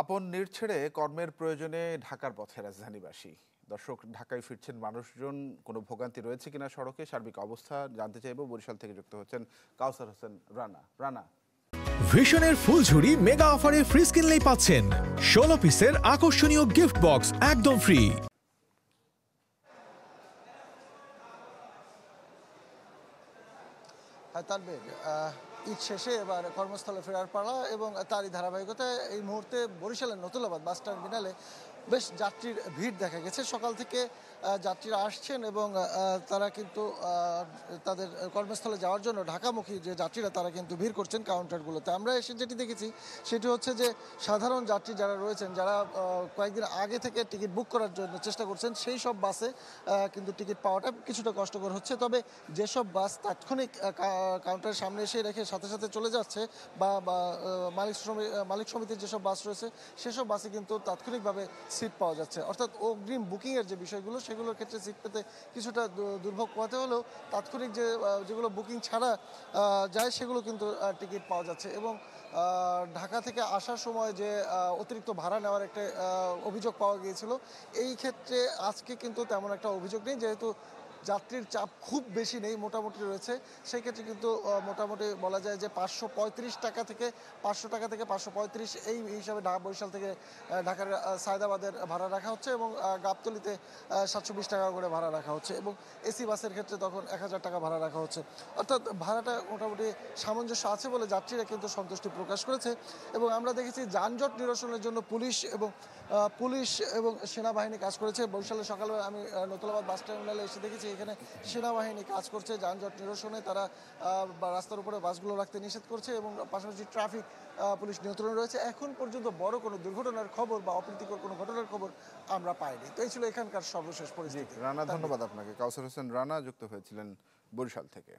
আপন নির ছেড়ে কর্মের প্রয়োজনে ঢাকার পথে রাজধানীবাসী। দর্শক, ঢাকায় ফিরছেন মানুষজন, কোনো ভোগান্তি রয়েছে কিনা সড়কে, সার্বিক অবস্থা জানতে চাইব। বরিশাল থেকে যুক্ত হচ্ছেন কাউসার হোসেন রানা। রানা, ভিশনের ফুলঝুরি মেগা অফারে ফ্রিজ কিনলেই পাচ্ছেন 16 পিসের আকর্ষণীয় গিফট বক্স একদম ফ্রি। তানভীর, ঈদ শেষে এবার কর্মস্থলে ফেরার পালা এবং তারই ধারাবাহিকতায় এই মুহূর্তে বরিশালের নতুলাবাদ বাস টার্মিনালে বেশ যাত্রীর ভিড় দেখা গেছে। সকাল থেকে যাত্রীরা আসছেন এবং তারা কিন্তু তাদের কর্মস্থলে যাওয়ার জন্য ঢাকামুখী যে যাত্রীরা তারা কিন্তু ভিড় করছেন কাউন্টারগুলোতে। আমরা এসে যেটি দেখেছি সেটি হচ্ছে যে সাধারণ যাত্রী যারা রয়েছেন, যারা কয়েকদিন আগে থেকে টিকিট বুক করার জন্য চেষ্টা করছেন, সেই সব বাসে কিন্তু টিকিট পাওয়াটা কিছুটা কষ্টকর হচ্ছে। তবে যেসব বাস তাৎক্ষণিক কাউন্টারের সামনে এসে রেখে সাথে সাথে চলে যাচ্ছে বা মালিক সমিতির যেসব বাস রয়েছে সেসব বাসে কিন্তু তাৎক্ষণিকভাবে সিট পাওয়া যাচ্ছে। অর্থাৎ অগ্রিম বুকিংয়ের যে বিষয়গুলো সেগুলোর ক্ষেত্রে সিট পেতে কিছুটা দুর্ভোগ পোহাতে হলেও তাৎক্ষণিক যেগুলো বুকিং ছাড়া যায় সেগুলো কিন্তু টিকিট পাওয়া যাচ্ছে। এবং ঢাকা থেকে আসার সময় যে অতিরিক্ত ভাড়া নেওয়ার একটা অভিযোগ পাওয়া গিয়েছিল, এই ক্ষেত্রে আজকে কিন্তু তেমন একটা অভিযোগ নেই, যেহেতু যাত্রীর চাপ খুব বেশি নেই, মোটামুটি রয়েছে। সেই ক্ষেত্রে কিন্তু মোটামুটি বলা যায় যে 535 টাকা থেকে 500 টাকা থেকে 535 এই হিসাবে বরিশাল থেকে ঢাকার সায়দাবাদের ভাড়া রাখা হচ্ছে এবং গাবতলীতে 720 টাকা করে ভাড়া রাখা হচ্ছে এবং এসি বাসের ক্ষেত্রে তখন 1000 টাকা ভাড়া রাখা হচ্ছে। অর্থাৎ ভাড়াটা মোটামুটি সামঞ্জস্য আছে বলে যাত্রীরা কিন্তু সন্তুষ্টি প্রকাশ করেছে। এবং আমরা দেখেছি যানজট নিরসনের জন্য পুলিশ এবং সেনাবাহিনী কাজ করেছে। বরিশালে সকালে আমি নতুলাবাদ বাস টার্মিনালে এসে দেখেছি এখানে সেনাবাহিনী কাজ করছে যানজট নিরসনে। তারা রাস্তার উপরে বাসগুলো রাখতে নিষেধ করছে এবং পাশাপাশি ট্রাফিক পুলিশ নিয়ন্ত্রণে রয়েছে। এখন পর্যন্ত বড় কোনো দুর্ঘটনার খবর বা অপ্রীতিকর কোনো ঘটনার খবর আমরা পাইনি। তো এই ছিল এখানকার সর্বশেষ পরিস্থিতি। রানা, ধন্যবাদ আপনাকে। কাউসার হোসেন রানা যুক্ত হয়েছিলেন বরিশাল থেকে।